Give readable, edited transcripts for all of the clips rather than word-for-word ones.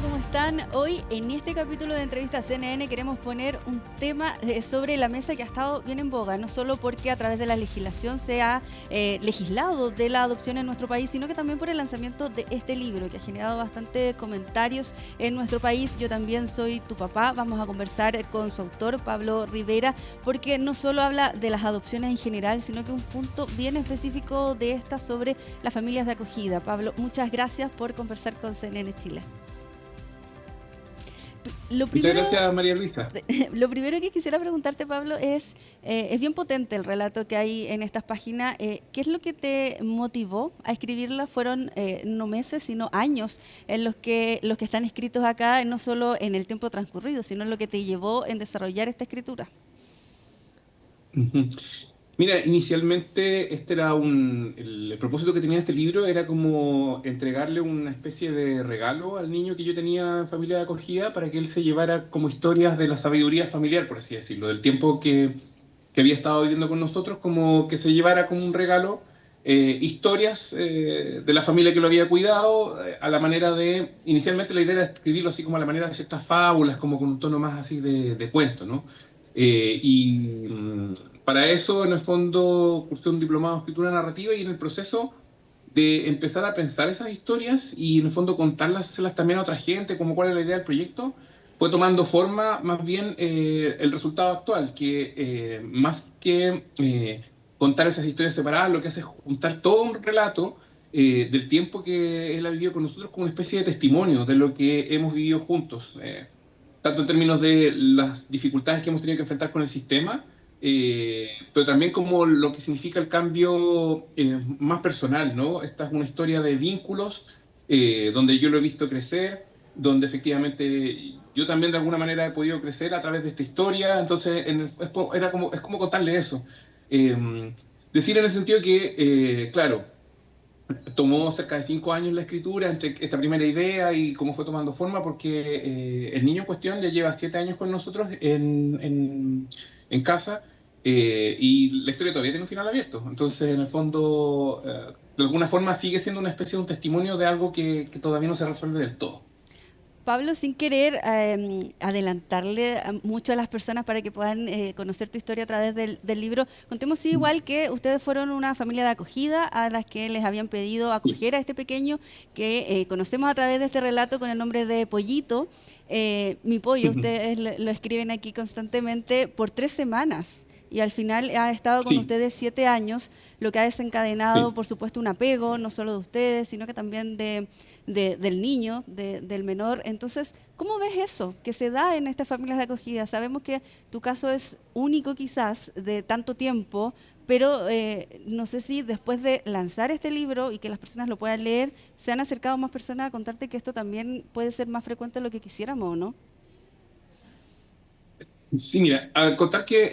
¿cómo están? Hoy en este capítulo de Entrevista CNN queremos poner un tema sobre la mesa que ha estado bien en boga, no solo porque a través de la legislación se ha legislado de la adopción en nuestro país, sino que también por el lanzamiento de este libro que ha generado bastantes comentarios en nuestro país. Yo también soy tu papá. Vamos a conversar con su autor, Pablo Rivera, porque no solo habla de las adopciones en general, sino que un punto bien específico de esta sobre las familias de acogida. Pablo, muchas gracias por conversar con CNN Chile. Lo Muchas primero, gracias, María Luisa. lo primero que quisiera preguntarte, Pablo, es bien potente el relato que hay en estas páginas. ¿Qué es lo que te motivó a escribirla? Fueron no meses, sino años en los que están escritos acá, no solo en el tiempo transcurrido, sino en lo que te llevó en desarrollar esta escritura. Ujú. Mira, inicialmente el propósito que tenía este libro era como entregarle una especie de regalo al niño que yo tenía en familia de acogida para que él se llevara como historias de la sabiduría familiar, por así decirlo, del tiempo que había estado viviendo con nosotros, como que se llevara como un regalo historias de la familia que lo había cuidado, a la manera de, inicialmente la idea era escribirlo así como a la manera de ciertas fábulas, como con un tono más así de cuento, ¿no? Para eso, en el fondo, cursé un diplomado de escritura narrativa y en el proceso de empezar a pensar esas historias y en el fondo contárselas también a otra gente, como cuál es la idea del proyecto, fue tomando forma más bien el resultado actual, que más que contar esas historias separadas, lo que hace es juntar todo un relato del tiempo que él ha vivido con nosotros como una especie de testimonio de lo que hemos vivido juntos. Tanto en términos de las dificultades que hemos tenido que enfrentar con el sistema, pero también como lo que significa el cambio más personal, ¿no? Esta es una historia de vínculos donde yo lo he visto crecer, donde efectivamente yo también de alguna manera he podido crecer a través de esta historia, entonces es como contarle eso. Decir en el sentido que, claro, tomó cerca de 5 años la escritura entre esta primera idea y cómo fue tomando forma, porque el niño en cuestión ya lleva 7 años con nosotros en casa y la historia todavía tiene un final abierto. Entonces, en el fondo, de alguna forma sigue siendo una especie de un testimonio de algo que todavía no se resuelve del todo. Pablo, sin querer adelantarle mucho a las personas para que puedan conocer tu historia a través del libro, contemos sí, igual que ustedes fueron una familia de acogida a las que les habían pedido Sí. acoger a este pequeño que conocemos a través de este relato con el nombre de Pollito. Mi pollo, ustedes lo escriben aquí constantemente por 3 semanas. Y al final ha estado con Sí, ustedes 7 años, lo que ha desencadenado, sí. por supuesto, un apego, no solo de ustedes, sino que también del niño, del menor. Entonces, ¿cómo ves eso que se da en estas familias de acogida? Sabemos que tu caso es único quizás de tanto tiempo, pero no sé si después de lanzar este libro y que las personas lo puedan leer, se han acercado más personas a contarte que esto también puede ser más frecuente de lo que quisiéramos, ¿o no? Sí, mira, al contar que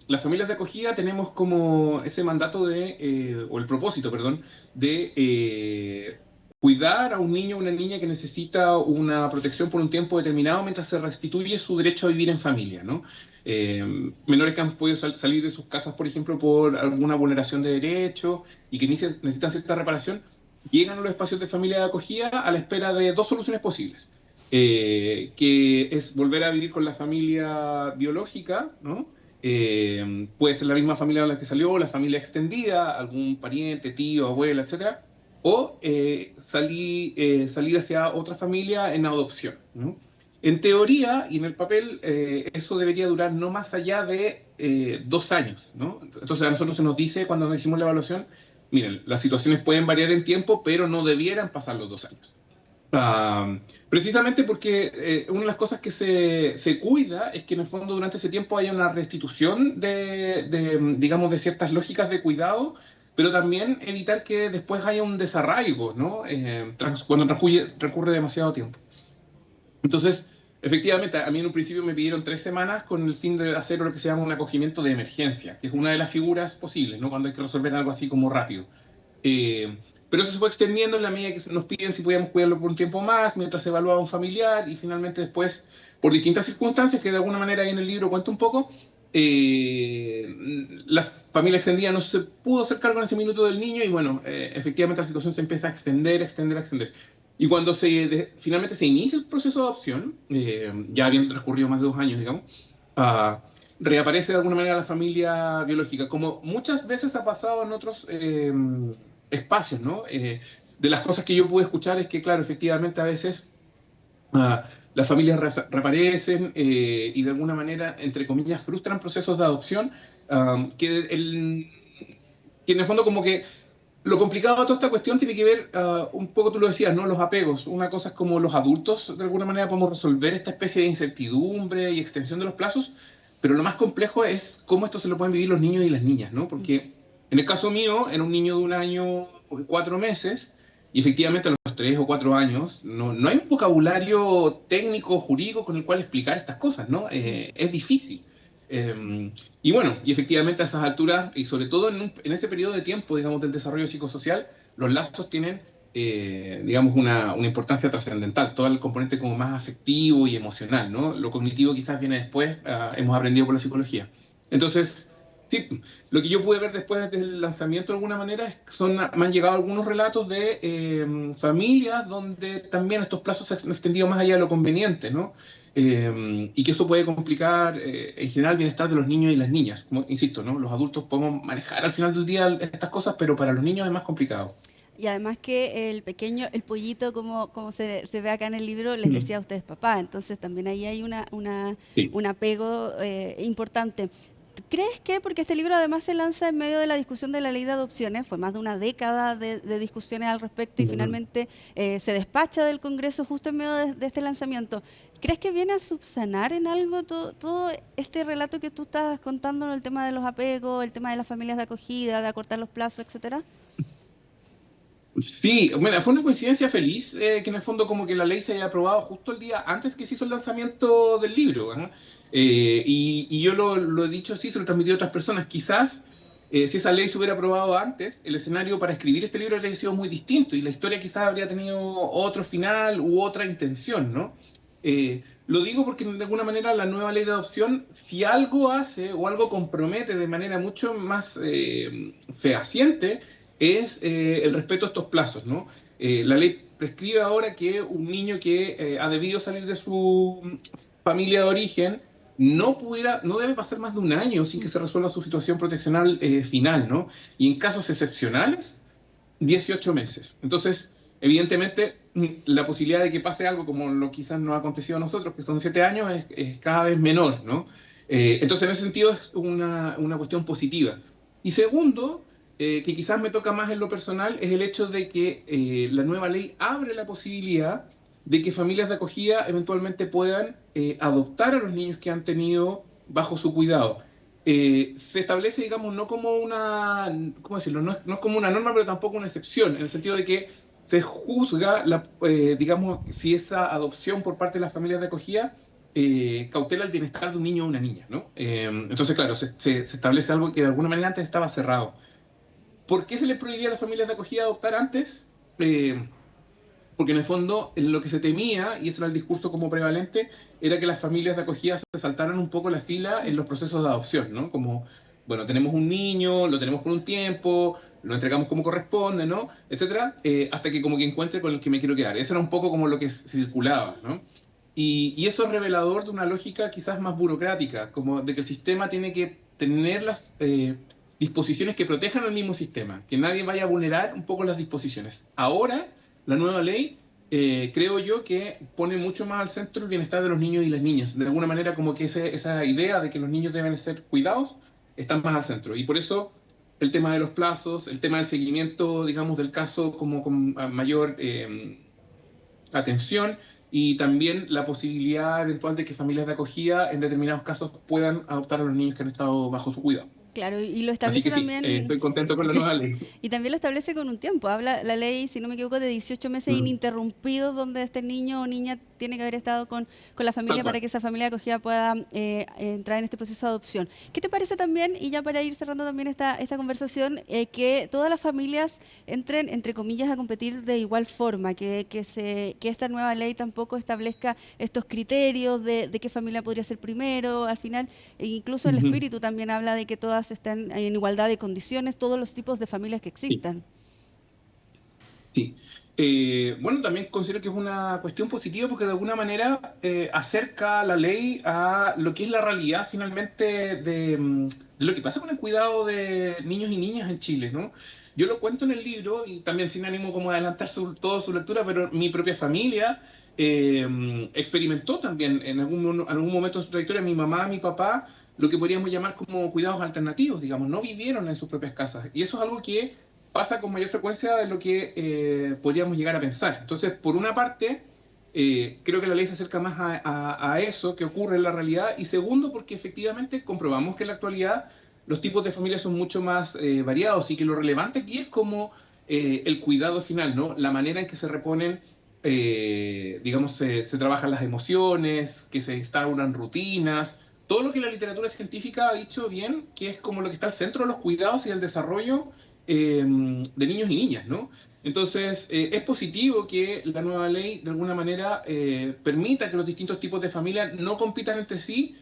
las familias de acogida tenemos como ese mandato o el propósito, perdón, de cuidar a un niño o una niña que necesita una protección por un tiempo determinado mientras se restituye su derecho a vivir en familia, ¿no? Eh, Menores que han podido salir de sus casas, por ejemplo, por alguna vulneración de derechos y que necesitan cierta reparación, llegan a los espacios de familia de acogida a la espera de dos soluciones posibles que es volver a vivir con la familia biológica, ¿no? Puede ser la misma familia con la que salió, la familia extendida, algún pariente, tío, abuela, etcétera, o salir hacia otra familia en adopción, ¿no? En teoría y en el papel, eso debería durar no más allá de 2 años, ¿no? Entonces a nosotros se nos dice cuando nos hicimos la evaluación, miren, las situaciones pueden variar en tiempo, pero no debieran pasar los 2 años. Precisamente porque una de las cosas que se cuida es que en el fondo durante ese tiempo haya una restitución digamos, de ciertas lógicas de cuidado, pero también evitar que después haya un desarraigo, ¿no? Cuando transcurre demasiado tiempo. Entonces, efectivamente, a mí en un principio me pidieron 3 semanas con el fin de hacer lo que se llama un acogimiento de emergencia, que es una de las figuras posibles, ¿no? Cuando hay que resolver algo así como rápido. Eh, pero eso se fue extendiendo en la medida que nos piden si podíamos cuidarlo por un tiempo más, mientras se evaluaba un familiar, y finalmente después, por distintas circunstancias, que de alguna manera ahí en el libro cuento un poco, la familia extendida no se pudo hacer cargo en ese minuto del niño, y bueno, efectivamente la situación se empieza a extender, extender, extender. Y cuando finalmente se inicia el proceso de adopción, ya habiendo transcurrido más de 2 años, digamos, ah, reaparece de alguna manera la familia biológica, como muchas veces ha pasado en otros espacios, ¿no? De las cosas que yo pude escuchar es que, claro, efectivamente a veces las familias reaparecen y de alguna manera, entre comillas, frustran procesos de adopción, que en el fondo como que lo complicado de toda esta cuestión tiene que ver, un poco tú lo decías, ¿no? Los apegos. Una cosa es como los adultos, de alguna manera, podemos resolver esta especie de incertidumbre y extensión de los plazos, pero lo más complejo es cómo esto se lo pueden vivir los niños y las niñas, ¿no? Porque en el caso mío, era un niño de 1 año y 4 meses, y efectivamente a los 3 o 4 años no hay un vocabulario técnico, jurídico con el cual explicar estas cosas, ¿no? Es difícil. Y bueno, y efectivamente a esas alturas, y sobre todo en ese periodo de tiempo, digamos, del desarrollo psicosocial, los lazos tienen, digamos, una importancia trascendental, todo el componente como más afectivo y emocional, ¿no? Lo cognitivo quizás viene después, hemos aprendido por la psicología. Entonces, sí, lo que yo pude ver después del lanzamiento de alguna manera me han llegado algunos relatos de familias donde también estos plazos se han extendido más allá de lo conveniente, ¿no? Y que eso puede complicar en general el bienestar de los niños y las niñas. Como, insisto, ¿no? Los adultos podemos manejar al final del día estas cosas, pero para los niños es más complicado. Y además que el pequeño, el pollito, como se ve acá en el libro, les Mm. decía a ustedes papá, entonces también ahí hay Sí. un apego importante. ¿Crees que, porque este libro además se lanza en medio de la discusión de la ley de adopciones, fue más de una década de discusiones al respecto y Mm. finalmente se despacha del Congreso justo en medio de este lanzamiento? ¿Crees que viene a subsanar en algo todo este relato que tú estás contando, ¿no? El tema de los apegos, el tema de las familias de acogida, de acortar los plazos, etcétera? Sí, bueno, fue una coincidencia feliz que en el fondo como que la ley se haya aprobado justo el día antes que se hizo el lanzamiento del libro. ¿Ah? Y yo lo he dicho así, se lo he transmitido a otras personas. Quizás si esa ley se hubiera aprobado antes, el escenario para escribir este libro habría sido muy distinto y la historia quizás habría tenido otro final u otra intención, ¿no? Lo digo porque de alguna manera la nueva ley de adopción, si algo hace o algo compromete de manera mucho más fehaciente, es el respeto a estos plazos, ¿no? La ley prescribe ahora que un niño que ha debido salir de su familia de origen no debe pasar más de 1 año sin que se resuelva su situación proteccional final, ¿no? Y en casos excepcionales, 18 meses. Entonces, evidentemente, la posibilidad de que pase algo como lo quizás nos ha acontecido a nosotros, que son 7 años, es cada vez menor, ¿no? Entonces, en ese sentido, es una cuestión positiva. Y segundo, que quizás me toca más en lo personal, es el hecho de que la nueva ley abre la posibilidad de que familias de acogida eventualmente puedan adoptar a los niños que han tenido bajo su cuidado. Se establece, digamos, no como una, ¿cómo decirlo? No es como una norma, pero tampoco una excepción, en el sentido de que se juzga, digamos, si esa adopción por parte de las familias de acogida cautela el bienestar de un niño o una niña, ¿no? Entonces, claro, se establece algo que de alguna manera antes estaba cerrado. ¿Por qué se les prohibía a las familias de acogida adoptar antes? Porque en el fondo lo que se temía, y ese era el discurso como prevalente, era que las familias de acogida se saltaran un poco la fila en los procesos de adopción, ¿no? Como, bueno, tenemos un niño, lo tenemos por un tiempo, lo entregamos como corresponde, ¿no? Etcétera, hasta que como que encuentre con el que me quiero quedar. Eso era un poco como lo que circulaba, ¿no? Y eso es revelador de una lógica quizás más burocrática, como de que el sistema tiene que tener las disposiciones que protejan al mismo sistema, que nadie vaya a vulnerar un poco las disposiciones. Ahora, la nueva ley, creo yo que pone mucho más al centro el bienestar de los niños y las niñas. De alguna manera, como que esa idea de que los niños deben ser cuidados está más al centro. Y por eso el tema de los plazos, el tema del seguimiento, digamos, del caso como con mayor atención y también la posibilidad eventual de que familias de acogida en determinados casos puedan adoptar a los niños que han estado bajo su cuidado. Claro, y lo Así establece que sí, también, estoy contento con la sí, nueva ley. y también lo establece con un tiempo. Habla la ley, si no me equivoco, de 18 meses Mm, ininterrumpidos donde este niño o niña tiene que haber estado con la tal familia para cual. que esa familia de acogida pueda entrar en este proceso de adopción. ¿Qué te parece también, y ya para ir cerrando también esta conversación, que todas las familias entren, entre comillas, a competir de igual forma, que esta nueva ley tampoco establezca estos criterios de qué familia podría ser primero? Al final, e incluso el Ujú. espíritu también habla de que todas están en igualdad de condiciones, todos los tipos de familias que Sí. existan. Sí. Bueno, también considero que es una cuestión positiva porque de alguna manera acerca la ley a lo que es la realidad finalmente de lo que pasa con el cuidado de niños y niñas en Chile, ¿no? Yo lo cuento en el libro y también sin ánimo como de adelantar toda su lectura, pero mi propia familia experimentó también en algún momento de su trayectoria, mi mamá, mi papá, lo que podríamos llamar como cuidados alternativos, digamos, no vivieron en sus propias casas. Y eso es algo que pasa con mayor frecuencia de lo que podríamos llegar a pensar. Entonces, por una parte, creo que la ley se acerca más a eso que ocurre en la realidad, y segundo, porque efectivamente comprobamos que en la actualidad los tipos de familias son mucho más variados y que lo relevante aquí es como el cuidado final, ¿no? La manera en que se reponen, digamos, se trabajan las emociones, que se instauran rutinas, todo lo que la literatura científica ha dicho bien, que es como lo que está al centro de los cuidados y el desarrollo de niños y niñas, ¿no? Entonces, es positivo que la nueva ley, de alguna manera, permita que los distintos tipos de familias no compitan entre sí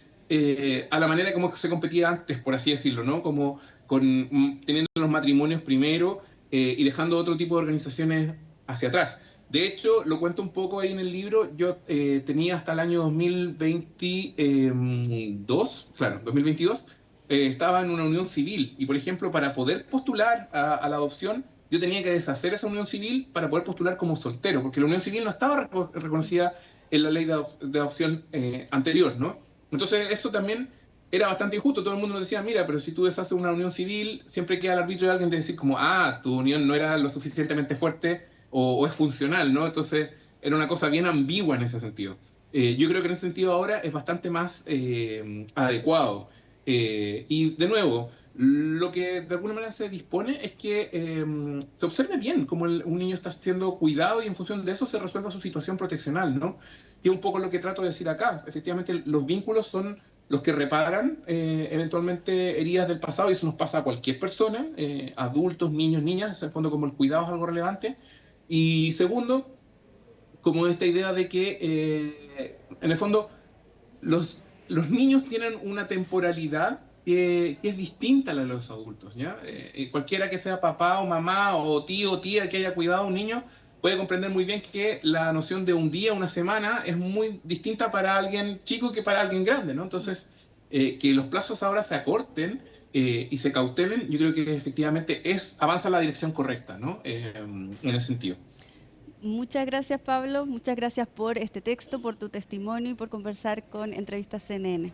a la manera como se competía antes, por así decirlo, ¿no? Como teniendo los matrimonios primero y dejando otro tipo de organizaciones hacia atrás. De hecho, lo cuento un poco ahí en el libro, yo tenía hasta el año 2022, claro, 2022, estaba en una unión civil y, por ejemplo, para poder postular a la adopción, yo tenía que deshacer esa unión civil para poder postular como soltero, porque la unión civil no estaba reconocida en la ley de adopción anterior, ¿no? Entonces, eso también era bastante injusto. Todo el mundo nos decía, mira, pero si tú deshaces una unión civil, siempre queda al arbitrio de alguien de decir como, ah, tu unión no era lo suficientemente fuerte o es funcional, ¿no? Entonces, era una cosa bien ambigua en ese sentido. Yo creo que en ese sentido ahora es bastante más adecuado. Y de nuevo, lo que de alguna manera se dispone es que se observe bien cómo un niño está siendo cuidado y en función de eso se resuelva su situación proteccional, ¿no? Que es un poco lo que trato de decir acá. Efectivamente, los vínculos son los que reparan eventualmente heridas del pasado y eso nos pasa a cualquier persona, adultos, niños, niñas, en el fondo como el cuidado es algo relevante. Y segundo, como esta idea de que en el fondo los niños tienen una temporalidad que es distinta a la de los adultos, ¿ya? Cualquiera que sea papá o mamá o tío o tía que haya cuidado a un niño puede comprender muy bien que la noción de un día, una semana, es muy distinta para alguien chico que para alguien grande, ¿no? Entonces, que los plazos ahora se acorten y se cautelen, yo creo que efectivamente avanza en la dirección correcta, ¿no? En ese sentido. Muchas gracias, Pablo. Muchas gracias por este texto, por tu testimonio y por conversar con Entrevistas CNN.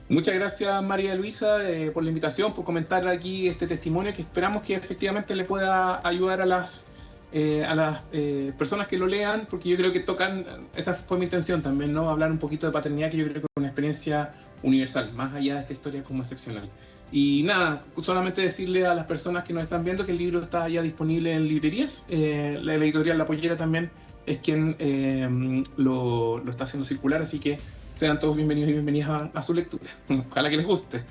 Muchas gracias, María Luisa, por la invitación, por comentar aquí este testimonio que esperamos que efectivamente le pueda ayudar a las personas que lo lean, porque yo creo que esa fue mi intención también, ¿no? Hablar un poquito de paternidad, que yo creo que es una experiencia universal, más allá de esta historia como excepcional. Y nada, solamente decirle a las personas que nos están viendo que el libro está ya disponible en librerías. La editorial La Pollera también es quien lo está haciendo circular, así que sean todos bienvenidos y bienvenidas a su lectura. Ojalá que les guste.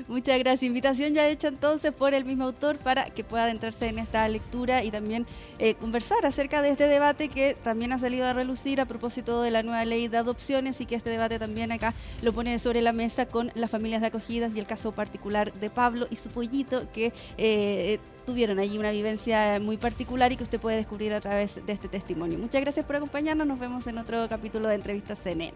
Muchas gracias. Invitación ya hecha entonces por el mismo autor para que pueda adentrarse en esta lectura y también conversar acerca de este debate que también ha salido a relucir a propósito de la nueva ley de adopciones y que este debate también acá lo pone sobre la mesa con las familias de acogidas y el caso particular de Pablo y su pollito que tuvieron allí una vivencia muy particular y que usted puede descubrir a través de este testimonio. Muchas gracias por acompañarnos. Nos vemos en otro capítulo de Entrevistas CNN.